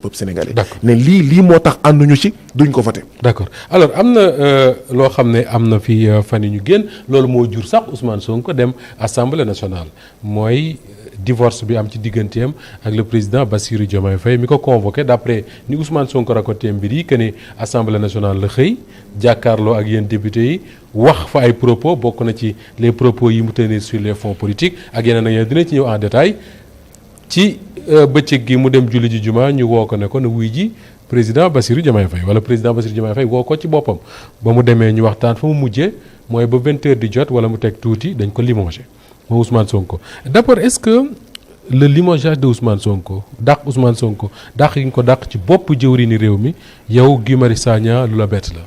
peuple sénégalais. D'accord. ne lii moo tax ànduñu ci duñ ko voté. d'accord alors am na loo xam ne am na fi fan yi ñu génn loolu moo jur sax Ousmane Sonko dem assemblée nationale mooy divorce bi am ci digganteem ak le président Bassirou Diomaye Faye mi ko convoqué d'après ni Ousmane Sonko raconté mbir yi que ne assemblée nationale la xëy jàkkaarloo ak yéen député yi wax fa ay propos bokk na ci les propos yi mu tenir sur les fonds politiques ak yeneen ak yeneen dina ci ñëw en détail ci bëccëg gi mu dem julli ji juma ñu woo ko ne ko ne wuy ji président Bassirou Diomaye Faye wala président Bassirou Diomaye Faye woo ko ci boppam ba mu demee ñu waxtaan fa mu mujjee mooy ba 20h di jot wala mu teg tuuti dañ ko limogé moom Ousmane Sonko d'abord est-ce que le limogeage de Ousmane Sonko dàq Ousmane Sonko dàq yi nga ko dàq ci bopp jëwriñu réew mi yow Guy Marius Sagna lu la bett la.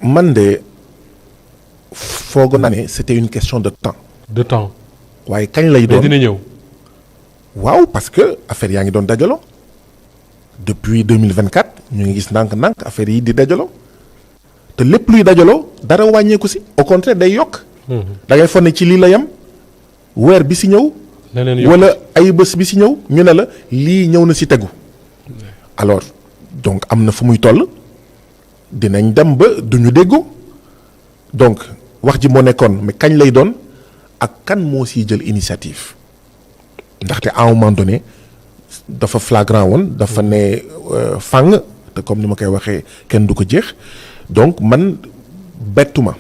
man de foog naa ne c'était une question de temps. de temps. waaye kañ lay doon mais dina ñëw. waaw parce que affaire yaa ngi doon dajaloo depuis 2024 ñu ngi gis ndànk-ndànk affaire yi di dajaloo te lépp luy dajaloo dara wàññeeku si au contraire day yokk. da ngay fonne ci lii la yem weer bi si ñëw. leneen yokk wala ay bés bi si ñëw ñu ne la lii ñëw na si tegu. alors donc am na fu muy toll dinañ dem ba duñu déggoo donc wax ji moo nekkoon mais kañ lay doon ak kan moo siy jël initiative. ndaxte à un moment donné dafa flagrant woon dafa ne fàng te comme ni ma koy waxee kenn du ko jeex donc man bettuma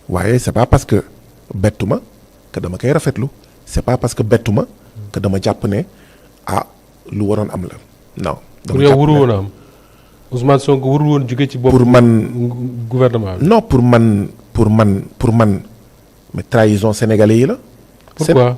waaye c'est pas parce que bettuma que dama koy rafetlu c'est pas parce que bettuma que dama jàpp ne lu waroon am la non. pour yow waru woon a am Ousmane Sonko waru woon jóge ci bopp. pour man gouvernement bi. non pour man mais trahison sénégalais yi la. pourquoi.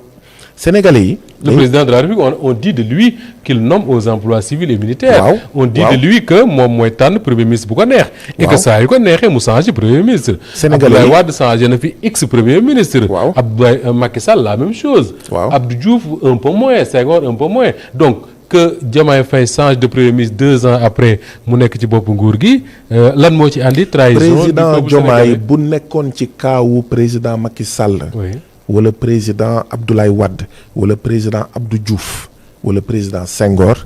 Sénégalais yi. Le président de la République on dit de lui qu'il nomme aux emplois civils et militaires. waaw on dit de lui que moom mooy tànn premier ministre bu ko neex. et que saa yu ko neexee mu changé premier ministre. Sénégalais yi Abdoulaye Wade changé na fi ex premier ministre. waaw Abdoulaye Macky Sall la même chose. waaw Abdou Diouf un peu moins Senghor un peu moins donc que Diomaye Faye change de premier ministre 2 ans après mu nekk ci bopp nguur gi lan moo ci andi. trahison président Diomaye bu nekkoon ci kaawu président Macky Sall. oui. wala président Abdoulaye Wade wala président Abdou Diouf wala président Senghor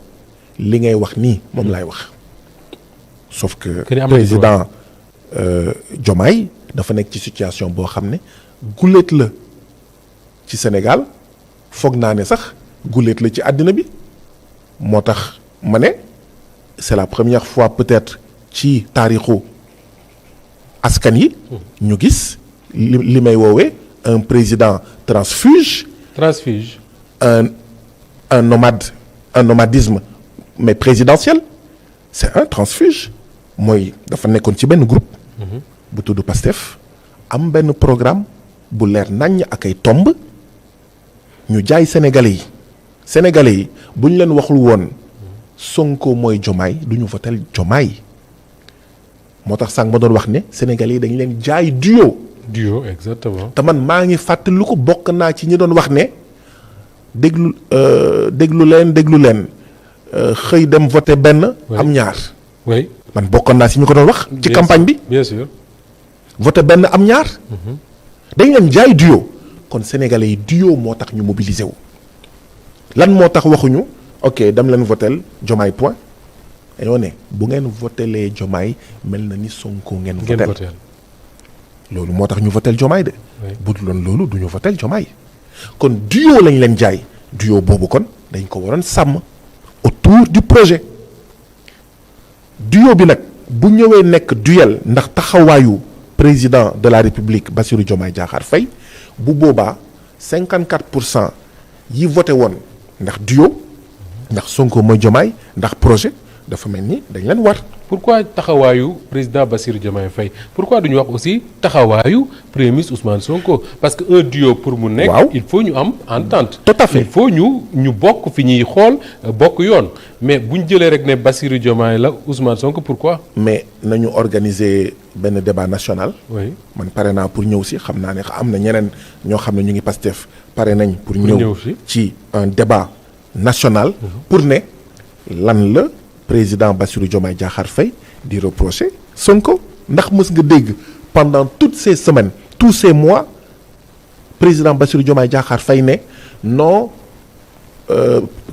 li ngay wax nii moom laay wax sauf que président Diomaye dafa nekk ci situation boo xam ne guléet la ci Sénégal foog naa ne sax guléet la ci àddina bi moo tax ma ne c'est la première fois peut-être ci taarixu askan yi ñu gis li may woowee un président transfuge. un nomadisme mais présidentiel c'est un transfuge mooy dafa nekkoon ci benn groupe. bu tudd PASTEF am benn programme bu leer naññ ak ay tomb ñu jaay sénégalais yi bu ñu leen waxul woon Sonko mooy Diomaye du ñu votel Diomaye moo tax sànq ma doon wax ne sénégalais yi dañu leen jaay duo exactement. te man maa ngi fàttali ko bokk naa ci ñi doon wax ne déglu leen xëy dem voter benn. am ñaar. oui man bokkoon naa ci ñu ko doon wax. ci campagne bi bien sûr. voter benn am ñaar. dañ leen jaay duo kon sénégalais yi duo moo tax ñu mobiliser wu. lan moo tax waxuñu ok dem leen votel Diomaye point dañoo ne bu ngeen votelee Diomaye mel na ni Sonko ngeen votel loolu moo tax ñu votel Diomaye de. bu dul loon loolu du ñu votel Diomaye kon duo lañ leen jaay duo boobu kon dañ ko waroon sàmm autour du projet duo bi nag bu ñëwee nekk duel ndax taxawaayu président de la République Bassirou Diomaye Diakhar Faye bu boobaa 54% yi voté woon ndax duo ndax Sonko mooy Diomaye ndax projet dafa mel ni dañ leen war. pourquoi taxawaayu président Bassirou Diomaye Faye pourquoi duñu wax aussi taxawaayu premier ministre Ousmane Sonko parce que un duo pour mu nekk. waaw il faut ñu am entente. tout à fait il faut ñu bokk fi ñuy xool bokk yoon mais buñ jëlee rek ne Bassirou Diomaye la Ousmane Sonko pourquoi. mais nañu organiser benn débat national. oui man pare naa pour ñëw si xam naa ne am na ñeneen ñoo xam ne ñu ngi Pastef pare nañ pour ñëw ci un débat national. pour ne lan la. président Bassirou Diomaye Diakhar Faye di reprocher Sonko ndax mës nga dégg pendant toutes ces semaines tous ces mois président Bassirou Diomaye Diakhar Faye ne non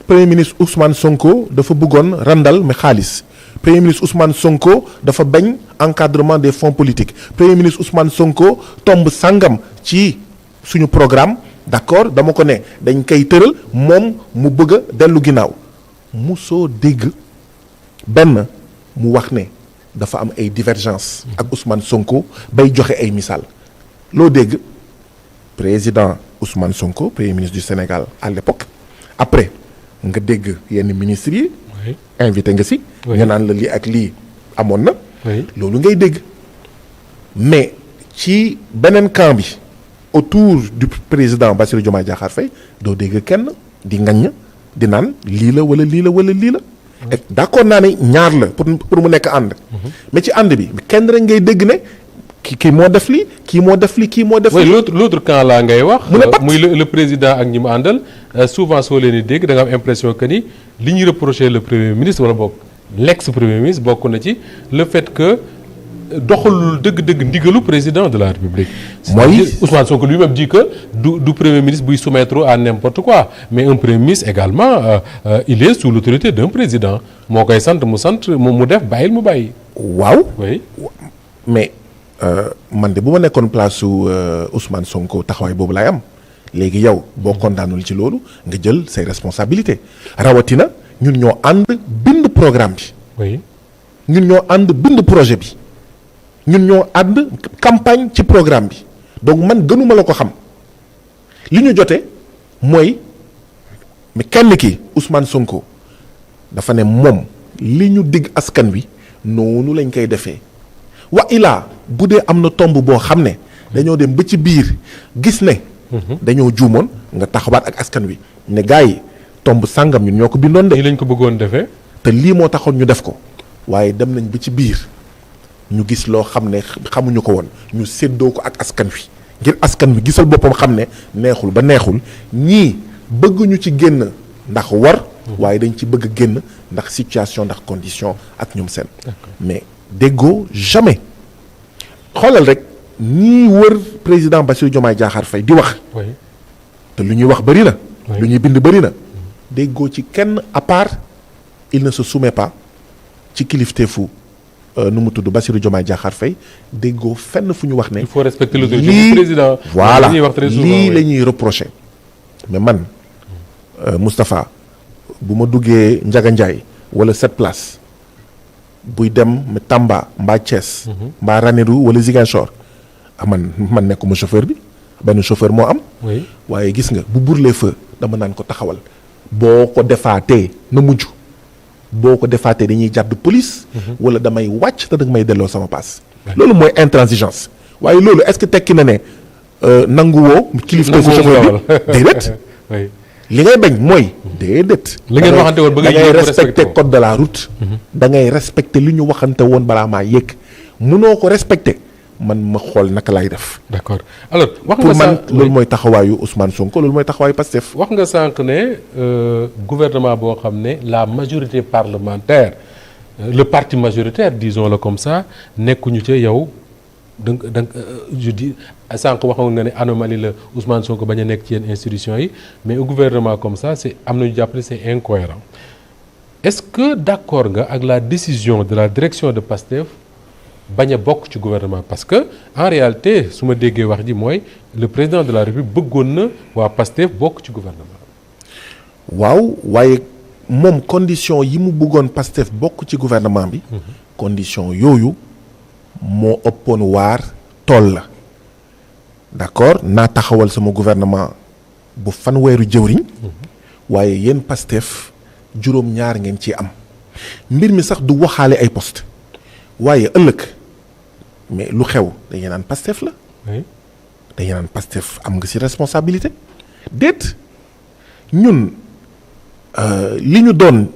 premier ministre Ousmane Sonko dafa bëggoon randal mais xaalis premier ministre Ousmane Sonko dafa bañ encadrement des fonds politiques premier ministre Ousmane Sonko tomb sangam ci suñu programme d'accord dama ko ne dañ koy tëral moom mu bëgg a dellu ginnaaw musoo dégg benn mu wax ne dafa am ay divergence ak Ousmane Sonko bay joxe ay misaal loo dégg président Ousmane Sonko premier ministre du Sénégal à l'époque après nga dégg yenn ministres yi invité nga si nga naan la lii ak lii amoon na loolu ngay dégg mais ci beneen camp bi autour du président Bassirou Diomaye Diakhar Faye doo dégg kenn di ngañ di naan lii la wala lii la wala lii la et d'accord naa ne ñaar la pour mu nekk ànd mais ci ànd bi kenn rek ngay dégg ne kii moo def lii kii moo def lii kii moo def lii l'autre camp laa ngay wax muy le président ak ñi mu àndal souvent soo leen di dégg da nga am impression que ni li ñuy reprocher le premier ministre wala bokk l'ex premier ministre bokk na ci le fait que doxalul dëgg-dëgg ndigalu président de la République. mooy Ousmane Sonko lui-même dit que du premier ministre buy soumettre à n'importe quoi mais un premier ministre également il est sous l'autorité d'un président moo koy sant mu def bàyyil mu bàyyi. waaw. oui mais man de bu ma nekkoon place su Ousmane Sonko taxawaay boobu laay am léegi yow boo kontaanul ci loolu nga jël say responsabilités rawatina ñun ñoo ànd bind programme bi. oui ñun ñoo ànd bind projet bi. ñun ñoo ànd campagne ci programme bi donc man gënuma la ko xam li ñu jote mooy mais kenn ki Ousmane Sonko dafa ne moom li ñu digg askan wi noonu lañ koy defee wa ilaa bu dee am na tomb boo xam ne dañoo dem ba ci biir gis ne dañoo juumoon nga taxawaat ak askan wi ne gars yi tomb sàngam ñun ñoo ko bindoon de. nii lañ ko bëggoon defee. te lii moo taxoon ñu def ko waaye dem nañ ba ci biir ñu gis loo xam ne xamuñu ko woon ñu séddoo ko ak askan wi ngir askan wi gisal boppam xam ne neexul ba neexul ñii bëgguñu ci génn ndax war waaye dañ ci bëgg génn ndax situation ndax condition ak ñoom seen mais déggoo jamais xoolal rek ñii wër président Bassirou Diomaye Diakhar Faye di wax te lu ñuy wax bëri na lu ñuy bind bëri na déggoo ci kenn à part il ne se soumet pas ci kilifteefu nu mu tudd Bassirou Diomaye Diakhar Faye déggoo fenn fu ñu wax ne. il faut respecter l'autorité du président. voilà lii la ñuy reprocher mais man Moustapha bu ma duggee Ndiaga Ndiaye wala 7 place buy dem Tamba mbaa Thiès. mbaa Ranérou wala Ziguinchor man nekkuma chauffeur bi benn chauffeur moo am. waaye gis nga bu brûler feu dama naan ko taxawal boo ko defaatee na mujj. boo ko defaatee dañuy jàdd police. wala damay wàcc te danga may delloo sama paas. loolu mooy intransigeance waaye loolu est-ce que tekki na ne nanguwoo. kilifte si chauffeur bi déedéet. li ngay bañ mooy. déedéet. li ngeen waxante woon ba nga ngay respecté code de la route. da ngay respecté li ñu waxante woon balaa maa yëg mënoo ko respecté man ma xool naka lay def. d'accord alors wax pour nga man loolu mooy taxawaayu Ousmane Sonko loolu mooy taxawaayu Pastef. wax nga sànq ne gouvernement boo xam ne la majorité parlementaire le parti majoritaire disons-le comme ça nekkuñu ca yow da je dis sànq waxoon nga ne anomalie la Ousmane Sonko bañ a nekk ci yenn institutions yi mais un gouvernement comme ça c'est am nañu jàpp ne c'est incohérent est-ce que d'accord nga ak la décision de la direction de Pastef bañ a bokk ci gouvernement parce que en réalité su ma déggee wax ji mooy le président de la République bëggoon na waa Pastef bokk ci gouvernement. waaw waaye moom condition yi mu bëggoon Pastef bokk ci gouvernement bi. condition yooyu moo ëppoon waar tool la d'accord naa taxawal sama gouvernement bu fanweeru jëwriñ. waaye yéen Pastef juróom-ñaar ngeen ci am mbir mi sax du waxaale ay poste waaye ëllëg. mais lu xew dañuy naan Pastef la. dañuy naan Pastef am nga ci responsabilité. déet ñun li ñu doon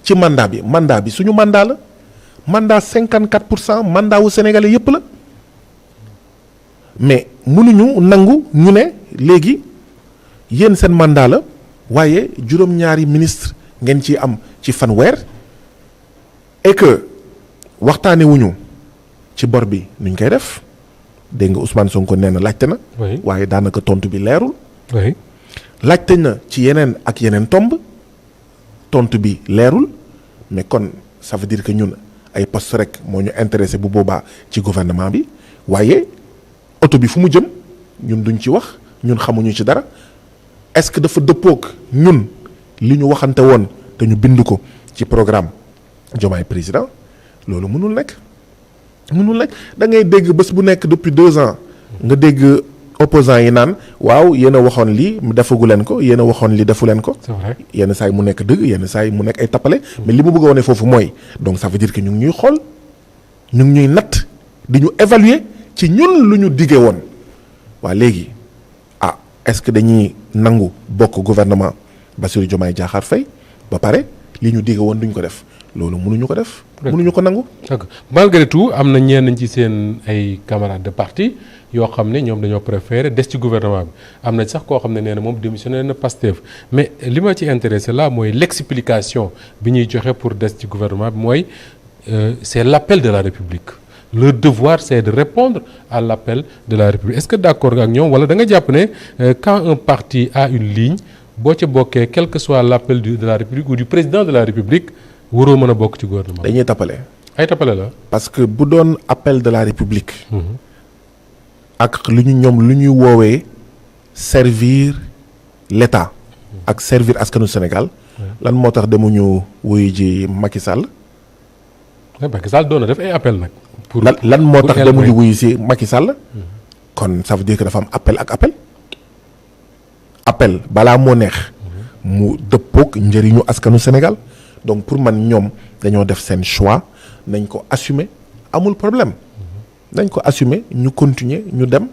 ci mandat bi suñu mandat la mandat 54% mandat wu sénégalais yépp la mais mënuñu nangu ñu ne léegi yéen seen mandat la waaye juróom-ñaari ministre ngeen ci am ci fanweer et que waxtaane wuñu ci bor bi nuñ koy def dégg nga Ousmane Sonko nee na laajte na. waaye daanaka tontu bi leerul. laajte na ci yeneen ak yeneen tomb tontu bi leerul mais kon ça veut dire que ñun ay poste rek moo ñu intéressé bu boobaa ci gouvernement bi waaye oto bi fu mu jëm ñun duñ ci wax ñun xamuñu ci dara est-ce que dafa dëppoog ñun li ñu waxante woon te ñu bind ko ci programme Diomaye président loolu mënul nekk da ngay dégg bés bu nekk depuis 2 ans nga dégg opposants yi naan waaw yéen a waxoon lii defagu leen ko yéen a waxoon lii defu leen ko. c'est vrai yenn saa yi mu nekk dëgg yenn saa yi mu nekk ay tappale mais li mu bëgg a wane foofu mooy donc ça veut dire que ñu ngi ñuy xool ñu ngi ñuy natt di ñu évaluer ci ñun lu ñu diggee woon waa léegi est-ce que dañuy nangu bokk gouvernement Bassirou Diomaye Diakhar Faye ba pare li ñu digge woon duñ ko def loolu mënuñu ko def. mënuñu ko nangu. d'accord malgré tout am na ñenn ci seen ay camarades de parti yoo xam ne ñoom dañoo préféré des ci gouvernement bi am na sax koo xam ne nee na moom démissionné na Pastef mais li ma ci intéressé là mooy l'explication bi ñuy joxe pour des ci gouvernement bi mooy c'est l'appel de la République. Leur devoir c'est de répondre à l'appel de la République est-ce que d'accord nga ak ñoom wala da nga jàpp ne quand un parti a une ligne boo ca bokkee quel que soit l'appel de la République ou du président de la République waroo mën a bokk ci gouvernement. dañuy tappale. ay tappale la. parce que bu doon appel de la République. ak lu ñuy woowee servir l'État. ak servir askanu Sénégal. lan moo tax demuñu wuyu ji Macky Sall. Macky Sall doon na def ay appel nag. lan moo tax demuñu wuyu si Macky Sall. kon ça veut dire que dafa am appel ak appel. appel balaa moo neex. mu dëppook njëriñu askanu Sénégal donc pour man ñoom dañoo def seen choix nañ ko assumer amul problème. nañ ko assumer ñu continuer ñu dem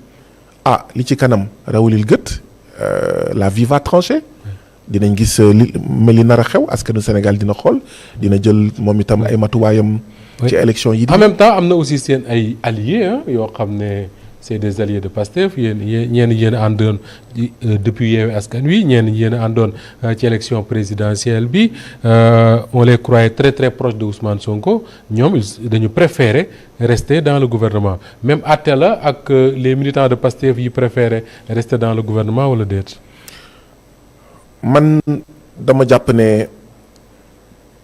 li ci kanam rawalil gët la vie va trancher. dinañ gis li nar a xew askanu Sénégal dina xool dina jël moom itam ay matuwaayam. ci élection yi. en même temps am na aussi seen ay alliés yoo xam ne c'est des alliés de Pastef yéen àndoon depuis Yewwi Askan Wi yéen àndoon ci élection présidentielle bi on les croyait très très proches de Ousmane Sonko ñoom dañu préférer rester dans le gouvernement même àtte la ak les militants de Pastef yi préférer rester dans le gouvernement wala déet. man dama jàpp ne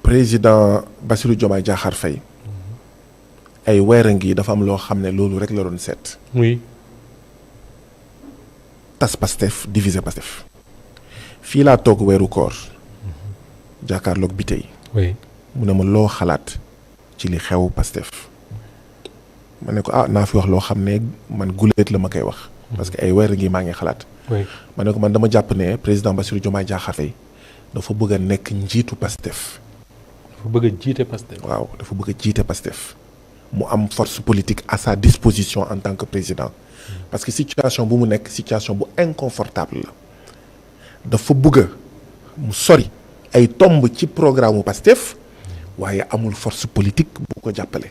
président Bassirou Diomaye Diakhar Faye ay weer ngi dafa am loo xam ne loolu rek la doon seet. oui. tas Pastef diviser Pastef fii laa toog weeru koor jàkkaarloog bi tey. oui mu ne ma loo xalaat ci li xew Pastef ma ne ko naa fi wax loo xam ne man guleet la ma koy wax. parce que ay weer ngi maa ngi xalaat. oui ma ne ko man dama jàpp ne président Bassirou Diomaye Diakhar Faye dafa bëgg a nekk njiitu Pastef. dafa bëgg a jiite Pastef. waaw dafa bëgg a jiite Pastef mu am force politique à sa disposition en tant que président parce que situation bu mu nekk situation bu inconfortable la dafa bëgg mu sori ay tomb ci programme Pastef waaye amul force politique bu ko jàppale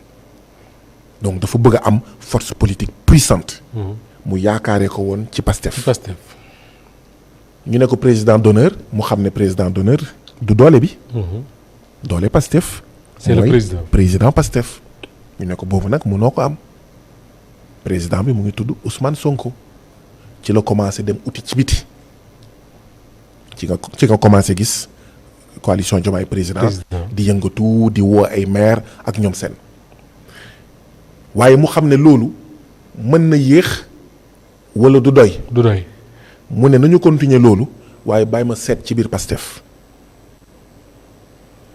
donc dafa bëgg a am force politique puissante. mu yaakaaree ko woon ci Pastef. ñu ne ko président d'honneur mu xam ne président d'honneur du doole bi. doole Pastef. c'est le président Pastef. ñu ne ko boobu nag mënoo ko am président bi mu ngi tudd Ousmane Sonko ci la commencé dem uti ci biti ci nga commencé gis coalition Diomaye président di yëngatu di woo ay maire ak ñoom seen waaye mu xam ne loolu mën na yéex wala du doy. mu ne nañu continuer loolu waaye bàyyi ma seet ci biir Pastef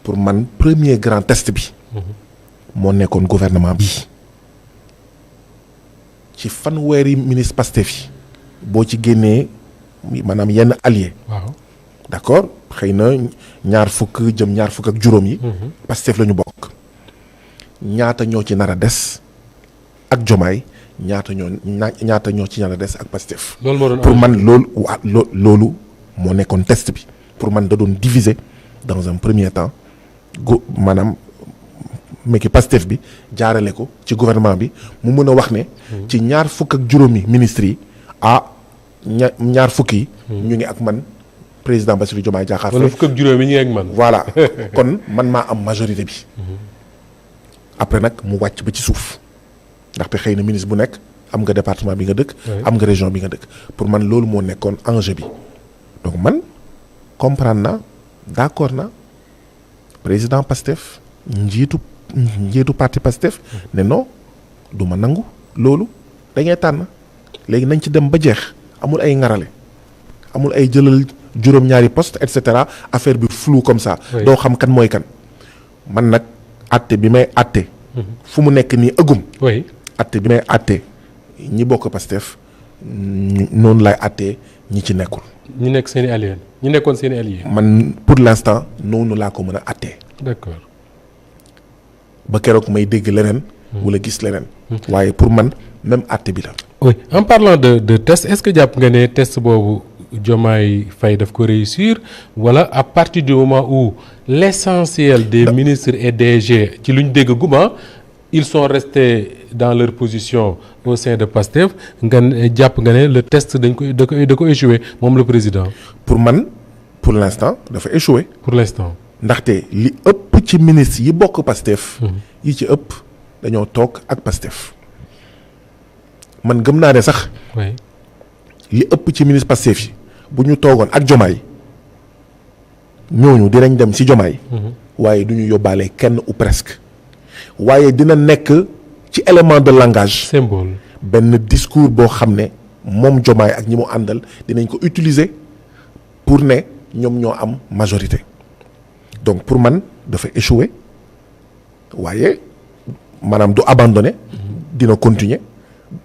pour man premier grand test bi. moo nekkoon gouvernement bi ci fanweeri ministre Pastef yi boo ci génnee maanaam yenn alliés. waaw d'accord xëy na ñaar fukk ak juróom yi. Pastef la ñu bokk. ñaata ñoo ci nar a des ak Diomaye ñaata ñoo ci nar a des ak Pastef. pour man loolu moo nekkoon test bi pour man da doon diviser dans un premier temps maanaam. mekki Pastef bi jaarale ko ci gouvernement bi mu mën a wax ne ci ñaar fukk ak juróomi ministres yi ñaar fukk yi ñu ngi ak man président Bassirou Diomaye Diakhar Faye wala fukk ak juróomi ñu ngi ak man voilà kon man maa am majorité bi après nag mu wàcc ba ci suuf ndaxte xëy na ministre bu nekk am nga département bi nga dëkk am nga région bi nga dëkk pour man loolu moo nekkoon enjeu bi donc man comprendre naa d'accord naa président Pastef njiitu parti Pastef ne non du ma nangu loolu dañuy tànn léegi nañ ci dem ba jeex amul ay ŋarale amul ay jëlal juróom-ñaari poste et cetera affaire bi flou comme ça. doo xam kan mooy kan. man nag àtte bi may àtte. fu mu nekk nii ëggum. àtte bi may àtte ñi bokk Pastef noonu lay àttee ñi ci nekkul. ñi nekk seen i alliés ñi nekkoon seen i alliés. man pour l'instant noonu laa ko mën a àttee. d'accord. ba keroog may dégg leneen. wala gis leneen. waaye pour man même àtte bi la. oui en parlant de test est-ce que jàpp nga ne test boobu Diomaye Faye daf ko réussir wala à partir du moment où l'essentiel des ministres et DG ci lu ñu dégg guma ils sont restés dans leur position au sein de Pastef nga jàpp nga ne le test da ko échoué moom le président. pour man pour l'instant dafa échoué. pour l'instant. ndaxte li ëpp ci ministre yi bokk Pastef. yi ci ëpp dañoo toog ak Pastef. man gëm naa ne sax. oui li ëpp ci ministre Pastef yi bu ñu toogoon ak Diomaye ñooñu dinañ dem ci Diomaye. waaye du ñu yóbbaale kenn ou presque. waaye dina nekk ci élément de langage. symbole. benn discours boo xam ne moom Diomaye ak ñi mu àndal dinañ ko utiliser pour ne ñoom ñoo am majorité. donc pour man dafa échoué waaye maanaam du abandonné. dina continuer.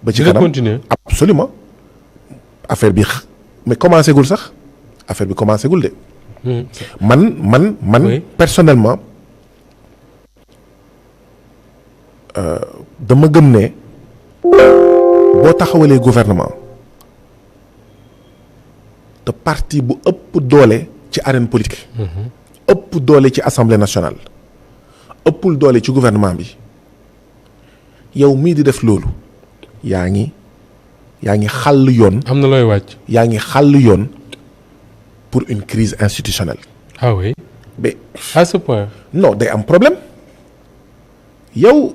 ba ci kanam continuer. absolument affaire bi mais commencé gul sax affaire bi commencé gul de. man oui. personnellement dama gëm ne boo taxawalee gouvernement te parti bu ëpp doole ci arène politique. ëpp doole ci assemblée nationale. ëppul doole ci gouvernement bi yow mii di def loolu. yaa ngi xàll yoon. am na looy wàcc. yaa ngi xàll yoon pour une crise institutionnelle. ah oui. mais à ce point. non day am problème yow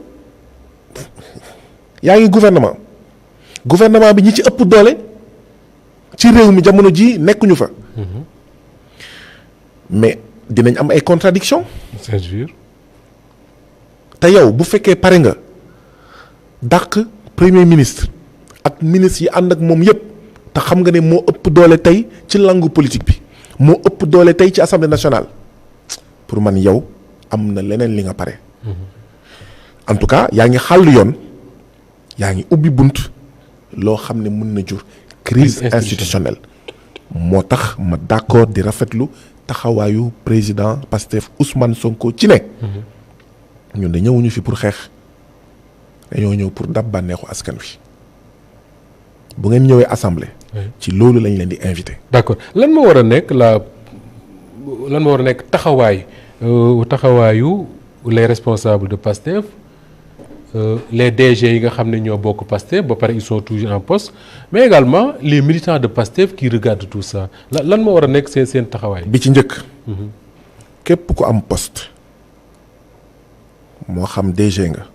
yaa ngi gouvernement bi ñi ci ëpp doole ci réew mi jamono ji nekkuñu fa. mais dinañ am ay contradictions. c'est sûr. te yow bu fekkee pare nga dàq. premier ministre ak ministre yi ànd ak moom yépp te xam nga ne moo ëpp doole tey ci langue politique bi moo ëpp doole tey ci assemblée nationale pour man yow am na leneen li nga pare. en tout cas yaa ngi xàll yoon yaa ngi ubbi bunt loo xam ne mën na jur crise institutionnelle moo tax ma d'accord di rafetlu taxawaayu président Pastef Ousmane Sonko ci ne ñun de ñëwuñu fi pour xeex. dañoo ñëw pour dab bànneexu askan wi bu ngeen ñëwee assemblée. ci loolu lañ leen di invité. d'accord lan moo war a nekk taxawaayu les responsables de Pastef les DG yi nga xam ne ñoo bokk Pastef ba pare ils sont toujours en poste mais également les militants de Pastef qui regardent tout ça lan moo war a nekk seen taxawaay. bi ci njëkk. képp ku am poste moo xam DG nga.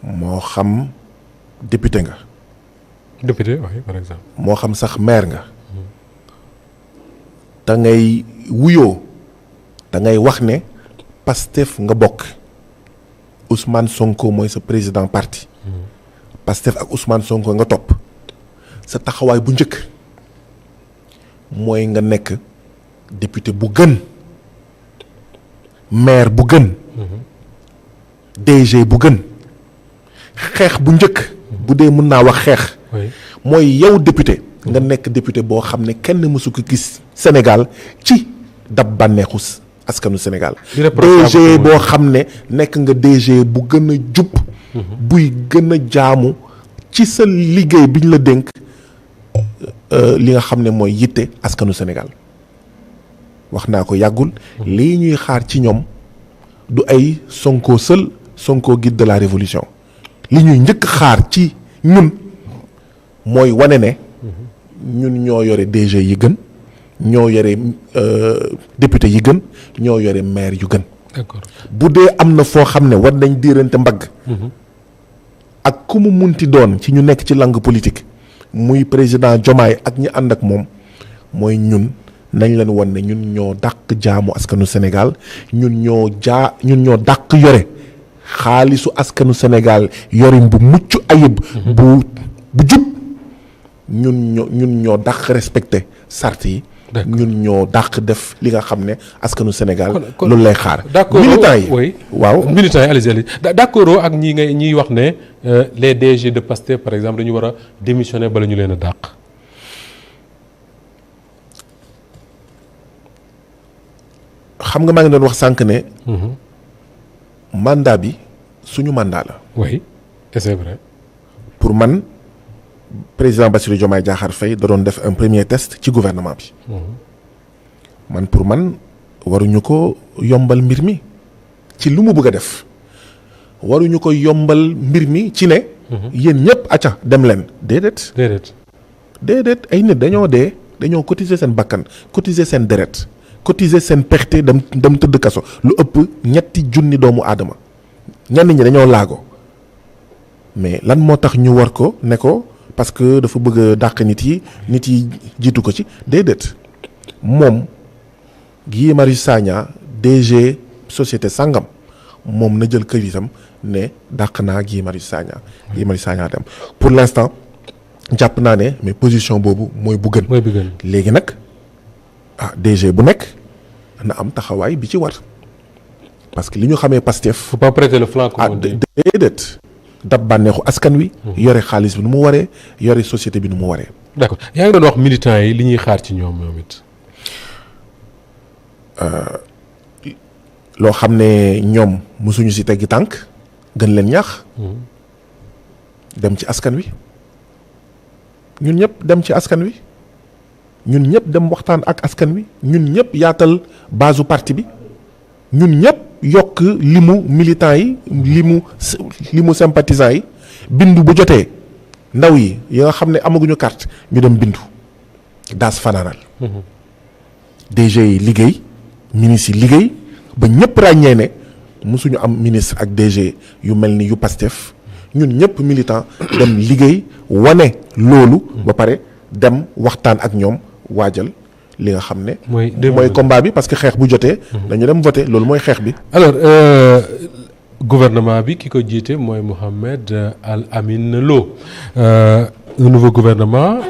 moo xam député nga. député oui par exemple. moo xam sax maire nga. da ngay wuyoo da ngay wax ne Pastef nga bokk Ousmane Sonko mooy sa président parti. Pastef ak Ousmane Sonko nga topp sa taxawaay bu njëkk mooy nga nekk député bu gën maire bu gën. DG bu gën. xeex bu njëkk bu dee mën naa wax xeex mooy yow député nga nekk député boo xam ne kenn mësu ko gis Sénégal ci dab bànneexu askanu Sénégal. DG boo xam ne nekk nga DG bu gën a jub. buy gën a jaamu ci sa liggéey bi ñu la dénk li nga xam ne mooy yitte askanu Sénégal wax naa ko yàggul. lii ñuy xaar ci ñoom du ay Sonko seul Sonko guide de la révolution li ñuy njëkk xaar ci ñun mooy wane ne ñun ñoo yore DG yi gën ñoo yore député yi gën ñoo yore maire yu gën. d'accord bu dee am na foo xam ne war nañ diirante mbagg. ak ku mu munti doon ci ñu nekk ci langue politique muy président Diomaye ak ñi ànd ak moom mooy ñun nañ leen won ne ñun ñoo dàq jaamu askanu Sénégal ñun ñoo dàq yore xaalisu askanu Sénégal yorin bu mucc ayib. bu jub ñun ñoo dàq respecté sart yi. ñun ñoo dàq def li nga xam ne askanu Sénégal. loolu lay xaar. militants yi oui. waaw militants yi allez-y d'accord ak ñiy wax ne les DG de Pastef par exemple dañu war a démissionner bala ñu leen a dàq. xam nga maa ngi doon wax sànq ne. mandat bi suñu mandat la. oui et c'est vrai. pour man président Bassirou Diomaye Diakhar Faye da doon def un premier test ci gouvernement bi. man pour man waruñu ko yombal mbir mi ci lu mu bëgg a def waruñu ko yombal mbir mi ci ne. yéen ñëpp acca dem leen déedéet. déedéet ay nit dañoo cotiser seen bakkan cotiser seen deret. cotiser seen perte dem tëdd kaso lu ëpp 2,000 doomu aadama ñenn ñi dañoo laago mais lan moo tax ñu war ko ne ko parce que dafa bëgg a dàq nit yi jiitu ko ci déedéet moom Guy Marius Sagna DG société sangam moom na jël këyitam ne dàq naa Guy Marius Sagna dem pour l'instant jàpp naa ne mais position boobu mooy bu gën. léegi nag. DG bu nekk na am taxawaay bi ci war parce que li ñu xamee Pastef. faut pas prêter le flanc comme on dit. déedéet dab bànneexu askan wi. yore xaalis bi nu mu waree yore société bi nu mu waree. d'accord yaa ngi doon wax militants yi li ñuy xaar ci ñoom it. loo xam ne ñoom mosuñu si teggi tànk gën leen ñaax. dem ci askan wi ñun ñëpp dem ci askan wi. ñun ñëpp dem waxtaan ak askan wi ñun ñëpp yaatal base parti bi ñun ñëpp yokk limu militants yi limu sympathisants yi bindu bu jotee ndaw yi nga xam ne amaguñu carte ñu dem bindu daas fanaanal. DG yi liggéey ministre yi liggéey ba ñëpp ràññee ne mosuñu am ministre ak DG yu mel ni yu Pastef ñun ñëpp militant dem liggéey wane loolu. ba pare dem waxtaan ak ñoom. waajal li nga xam ne. mooy combat bi parce que xeex bu jotee. dañu dem voter loolu mooy xeex bi. alors gouvernement bi ki ko jiite mooy Mohamed Al Amin Lo un nouveau gouvernement